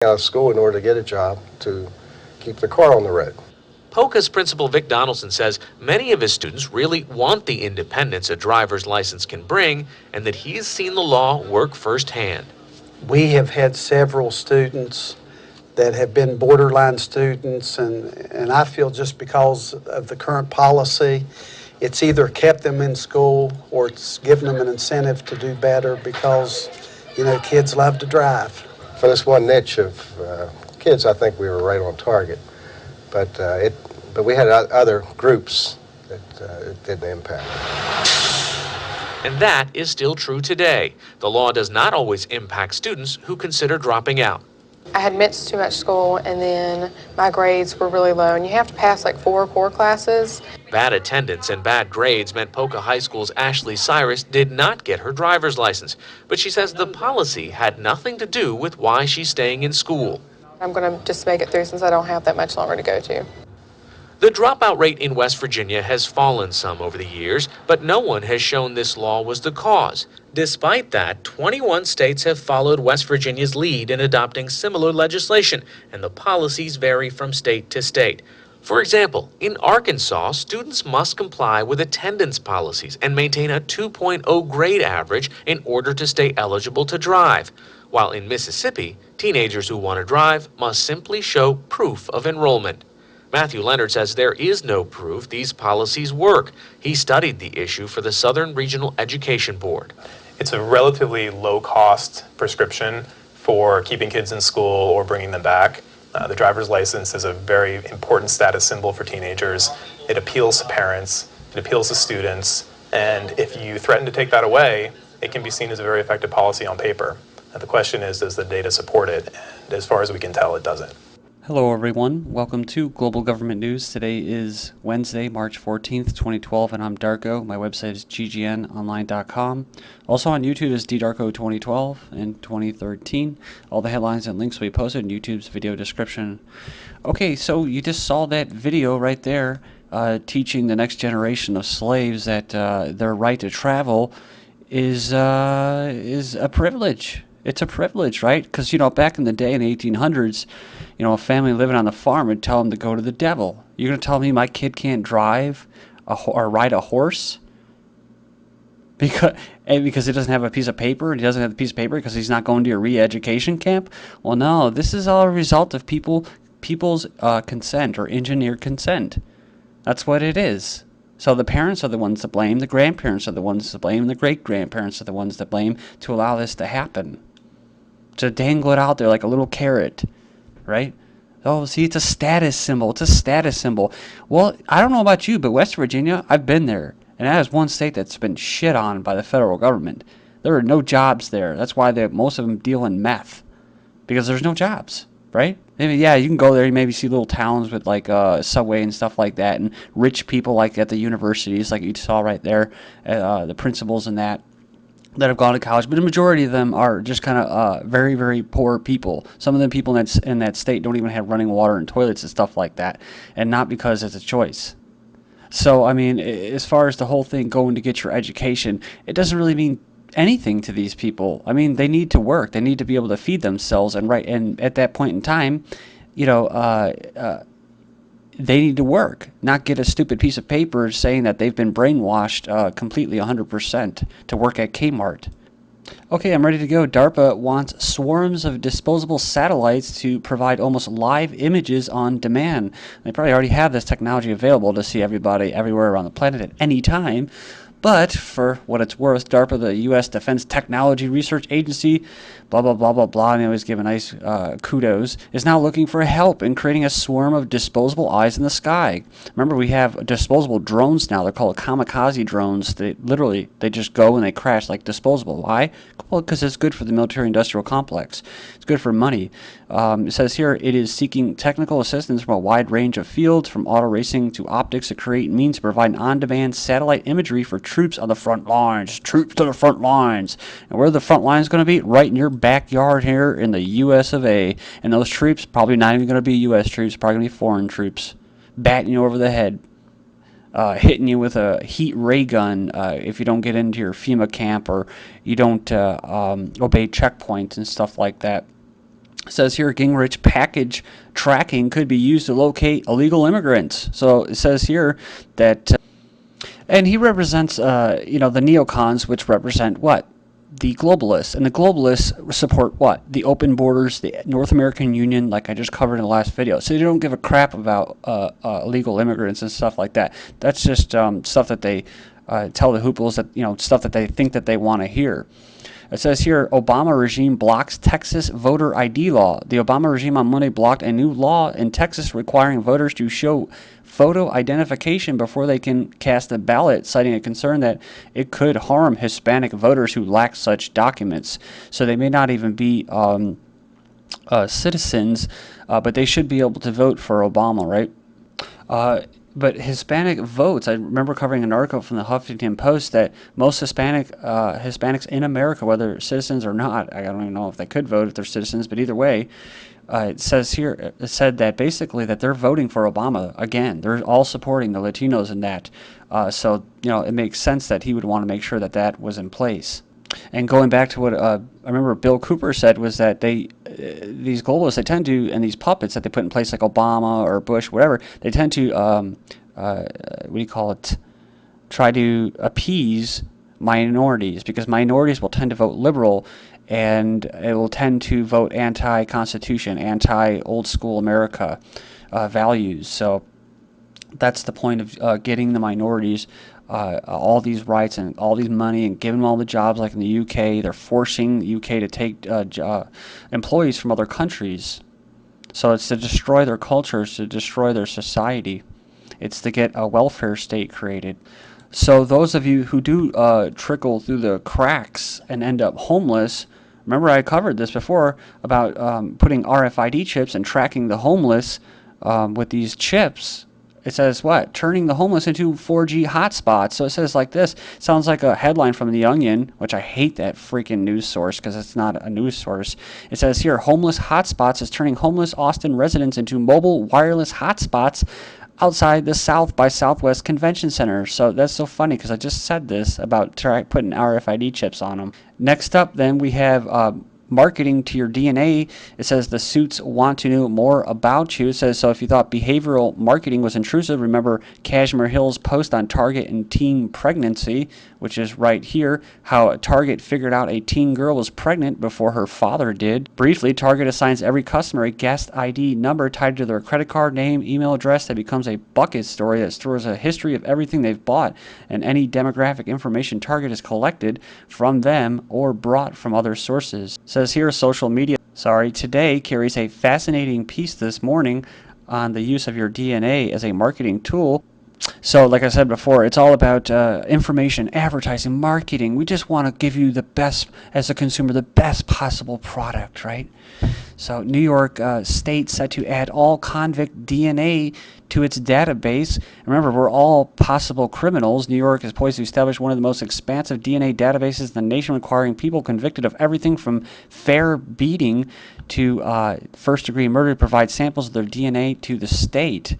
out of school in order to get a job to keep the car on the road. POCA's principal Vic Donaldson says many of his students really want the independence a driver's license can bring, and that he's seen the law work firsthand. We have had several students that have been borderline students, and I feel just because of the current policy, it's either kept them in school or it's given them an incentive to do better because, kids love to drive. For this one niche of kids, I think we were right on target. But we had other groups that it didn't impact. And that is still true today. The law does not always impact students who consider dropping out. I had missed too much school, and then my grades were really low, and you have to pass like 4 core classes. Bad attendance and bad grades meant Poca High School's Ashley Cyrus did not get her driver's license, but she says the policy had nothing to do with why she's staying in school. I'm going to just make it through since I don't have that much longer to go to. The dropout rate in West Virginia has fallen some over the years, but no one has shown this law was the cause. Despite that, 21 states have followed West Virginia's lead in adopting similar legislation, and the policies vary from state to state. For example, in Arkansas, students must comply with attendance policies and maintain a 2.0 grade average in order to stay eligible to drive. While in Mississippi, teenagers who want to drive must simply show proof of enrollment. Matthew Leonard says there is no proof these policies work. He studied the issue for the Southern Regional Education Board. It's a relatively low-cost prescription for keeping kids in school or bringing them back. The driver's license is a very important status symbol for teenagers. It appeals to parents, it appeals to students, and if you threaten to take that away, it can be seen as a very effective policy on paper. The question is, does the data support it? And as far as we can tell, it doesn't. Hello everyone, welcome to Global Government News. Today is Wednesday, March 14th, 2012, and I'm Darko. My website is ggnonline.com. Also on YouTube is ddarko 2012 and 2013. All the headlines and links will be posted in YouTube's video description. Okay, so you just saw that video right there teaching the next generation of slaves that their right to travel is a privilege. It's a privilege, right? Because, back in the day in the 1800s, a family living on the farm would tell them to go to the devil. You're going to tell me my kid can't drive or ride a horse? Because he doesn't have a piece of paper, and he doesn't have the piece of paper because he's not going to your re-education camp? Well, no, this is all a result of people's consent or engineered consent. That's what it is. So the parents are the ones to blame, the grandparents are the ones to blame, and the great-grandparents are the ones to blame to allow this to happen. To dangle it out there like a little carrot, right? Oh, see, it's a status symbol. It's a status symbol. Well, I don't know about you, but West Virginia, I've been there. And that is one state that's been shit on by the federal government. There are no jobs there. That's why most of them deal in meth. Because there's no jobs, right? I mean, yeah, you can go there and maybe see little towns with like subway and stuff like that, and rich people like at the universities, like you saw right there, the principals and that have gone to college. But the majority of them are just kind of very, very poor people. Some of the people in that state don't even have running water and toilets and stuff like that, and not because it's a choice. So, I mean, as far as the whole thing going to get your education, it doesn't really mean anything to these people. I mean, they need to work. They need to be able to feed themselves, and at that point in time, they need to work, not get a stupid piece of paper saying that they've been brainwashed completely 100% to work at Kmart. Okay, I'm ready to go. DARPA wants swarms of disposable satellites to provide almost live images on demand. They probably already have this technology available to see everybody everywhere around the planet at any time. But for what it's worth, DARPA, the U.S. Defense Technology Research Agency, blah, blah, blah, blah, blah, and they always give a nice kudos, is now looking for help in creating a swarm of disposable eyes in the sky. Remember, we have disposable drones now. They're called kamikaze drones. They just go and they crash like disposable. Why? Well, because it's good for the military-industrial complex. It's good for money. It says here it is seeking technical assistance from a wide range of fields, from auto racing to optics, to create means to provide on-demand satellite imagery for troops on the front lines. Troops to the front lines. And where are the front lines going to be? Right in your backyard here in the U.S. of A. And those troops, probably not even going to be U.S. troops, probably going to be foreign troops, batting you over the head, hitting you with a heat ray gun if you don't get into your FEMA camp or you don't obey checkpoints and stuff like that. It says here Gingrich package tracking could be used to locate illegal immigrants. So it says here that, and he represents, the neocons, which represent what? The globalists. And the globalists support what? The open borders, the North American Union, like I just covered in the last video. So they don't give a crap about illegal immigrants and stuff like that. That's just stuff that they tell the hooples that, stuff that they think that they want to hear. It says here, Obama regime blocks Texas voter ID law. The Obama regime on Monday blocked a new law in Texas requiring voters to show photo identification before they can cast a ballot, citing a concern that it could harm Hispanic voters who lack such documents. So they may not even be citizens, but they should be able to vote for Obama, right? But Hispanic votes, I remember covering an article from the Huffington Post that most Hispanics in America, whether citizens or not, I don't even know if they could vote if they're citizens, but either way, it said that basically that they're voting for Obama again. They're all supporting the Latinos in that. So it makes sense that he would want to make sure that that was in place. And going back to what I remember Bill Cooper said was that these globalists, they tend to, and these puppets that they put in place like Obama or Bush, whatever, they tend to, try to appease minorities, because minorities will tend to vote liberal, and it will tend to vote anti-Constitution, anti-old school America values. So that's the point of getting the minorities all these rights and all these money and giving them all the jobs, like in the UK. They're forcing the UK to take employees from other countries. So it's to destroy their cultures, to destroy their society. It's to get a welfare state created. So those of you who do trickle through the cracks and end up homeless, remember I covered this before about putting RFID chips and tracking the homeless with these chips. It says what? Turning the homeless into 4G hotspots. So it says like this. Sounds like a headline from The Onion, which I hate that freaking news source because it's not a news source. It says here, homeless hotspots is turning homeless Austin residents into mobile wireless hotspots outside the South by Southwest Convention Center. So that's so funny because I just said this about putting RFID chips on them. Next up then we have marketing to your DNA. It says the suits want to know more about you. It says, so if you thought behavioral marketing was intrusive, remember Kashmir Hill's post on Target and teen pregnancy, which is right here, how Target figured out a teen girl was pregnant before her father did. Briefly, Target assigns every customer a guest ID number tied to their credit card, name, email address that becomes a bucket story that stores a history of everything they've bought and any demographic information Target has collected from them or brought from other sources. It says here, social media, today carries a fascinating piece this morning on the use of your DNA as a marketing tool. So like I said before, it's all about information, advertising, marketing. We just want to give you the best, as a consumer, the best possible product, right? So New York State set to add all convict DNA to its database. Remember, we're all possible criminals. New York is poised to establish one of the most expansive DNA databases in the nation, requiring people convicted of everything from fair beating to first-degree murder to provide samples of their DNA to the state.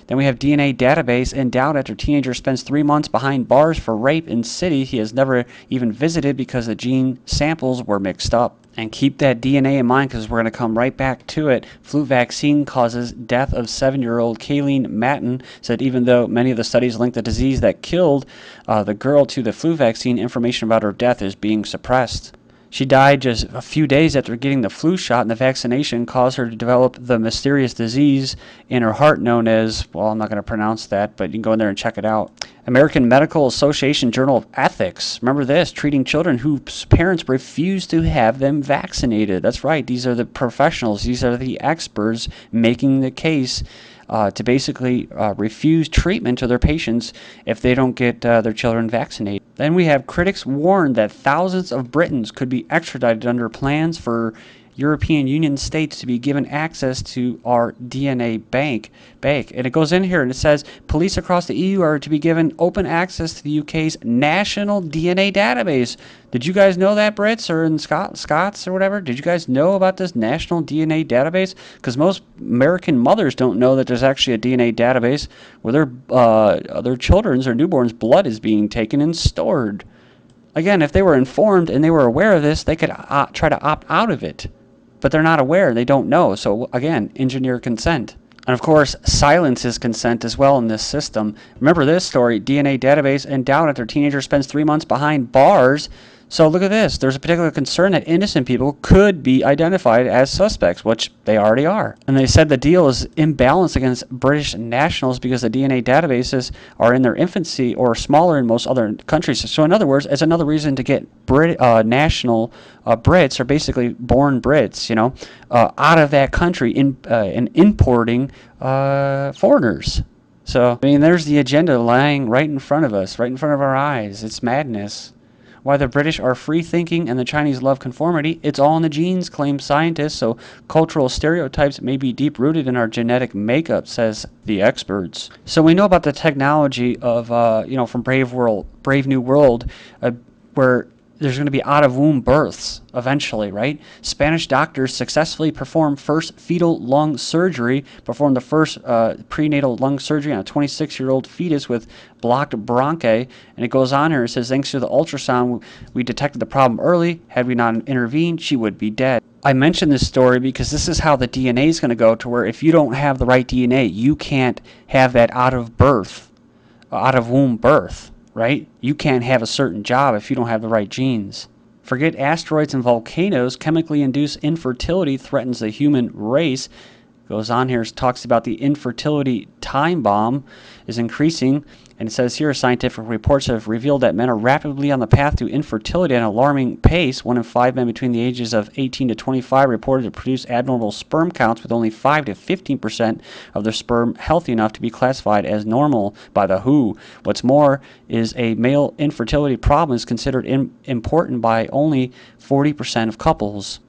Then we have DNA database endowed after teenager spends 3 months behind bars for rape in city he has never even visited because the gene samples were mixed up. And keep that DNA in mind because we're going to come right back to it. Flu vaccine causes death of 7-year-old Kayleen Matten. Said even though many of the studies link the disease that killed the girl to the flu vaccine, information about her death is being suppressed. She died just a few days after getting the flu shot, and the vaccination caused her to develop the mysterious disease in her heart known as, well, I'm not going to pronounce that, but you can go in there and check it out. American Medical Association Journal of Ethics. Remember this, treating children whose parents refuse to have them vaccinated. That's right, these are the professionals, these are the experts making the case to basically refuse treatment to their patients if they don't get their children vaccinated. Then we have critics warn that thousands of Britons could be extradited under plans for European Union states to be given access to our DNA bank. And it goes in here and it says police across the EU are to be given open access to the UK's national DNA database. Did you guys know that, Brits or in Scots or whatever? Did you guys know about this national DNA database? Because most American mothers don't know that there's actually a DNA database where their children's or newborns' blood is being taken and stored. Again, if they were informed and they were aware of this, they could try to opt out of it. but they're not aware. They don't know. So again, engineer consent. And of course, silence is consent as well in this system. Remember this story, DNA database in doubt after teenager spends 3 months behind bars. So look at this. There's a particular concern that innocent people could be identified as suspects, which they already are. And they said the deal is imbalanced against British nationals because the DNA databases are in their infancy or smaller in most other countries. So in other words, it's another reason to get national Brits, or basically born Brits, out of that country and importing foreigners. So, I mean, there's the agenda lying right in front of us, right in front of our eyes. It's madness. Why the British are free-thinking and the Chinese love conformity, it's all in the genes, claim scientists, so cultural stereotypes may be deep-rooted in our genetic makeup, says the experts. So we know about the technology of, from Brave New World, where there's going to be out-of-womb births eventually, right? Spanish doctors successfully performed first fetal lung surgery, performed the first prenatal lung surgery on a 26-year-old fetus with blocked bronchi. And it goes on here, it says, thanks to the ultrasound, we detected the problem early. Had we not intervened, she would be dead. I mentioned this story because this is how the DNA is going to go, to where if you don't have the right DNA, you can't have that out-of-womb birth. Right? You can't have a certain job if you don't have the right genes. Forget asteroids and volcanoes. Chemically induced infertility threatens the human race. Goes on here, talks about the infertility time bomb is increasing. And it says here, scientific reports have revealed that men are rapidly on the path to infertility at an alarming pace. 1 in 5 men between the ages of 18 to 25 reported to produce abnormal sperm counts, with only 5 to 15% of their sperm healthy enough to be classified as normal by the WHO. What's more is a male infertility problem is considered important by only 40% of couples.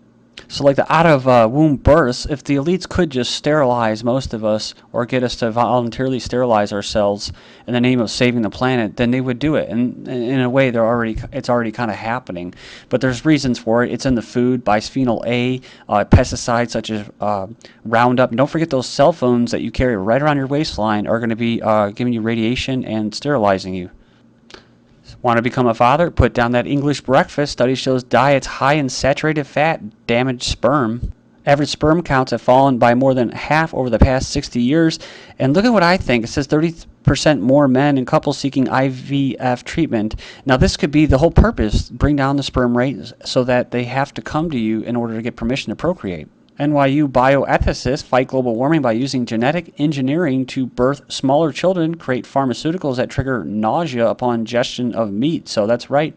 So like the out-of-womb births, if the elites could just sterilize most of us or get us to voluntarily sterilize ourselves in the name of saving the planet, then they would do it. And in a way, it's already kind of happening. But there's reasons for it. It's in the food, bisphenol A, pesticides such as Roundup. And don't forget those cell phones that you carry right around your waistline are going to be giving you radiation and sterilizing you. Want to become a father? Put down that English breakfast. Study shows diets high in saturated fat damage sperm. Average sperm counts have fallen by more than half over the past 60 years. And look at what I think. It says 30% more men and couples seeking IVF treatment. Now, this could be the whole purpose, bring down the sperm rate so that they have to come to you in order to get permission to procreate. NYU bioethicists fight global warming by using genetic engineering to birth smaller children, create pharmaceuticals that trigger nausea upon ingestion of meat. So that's right.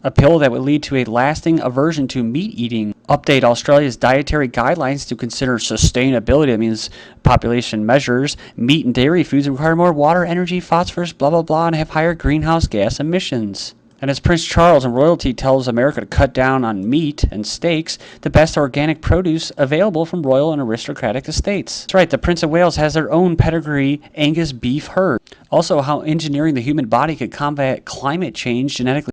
A pill that would lead to a lasting aversion to meat eating. Update Australia's dietary guidelines to consider sustainability. That means population measures. Meat and dairy foods require more water, energy, phosphorus, blah, blah, blah, and have higher greenhouse gas emissions. And as Prince Charles and royalty tells America to cut down on meat and steaks, the best organic produce available from royal and aristocratic estates. That's right, the Prince of Wales has their own pedigree Angus beef herd. Also, how engineering the human body could combat climate change genetically.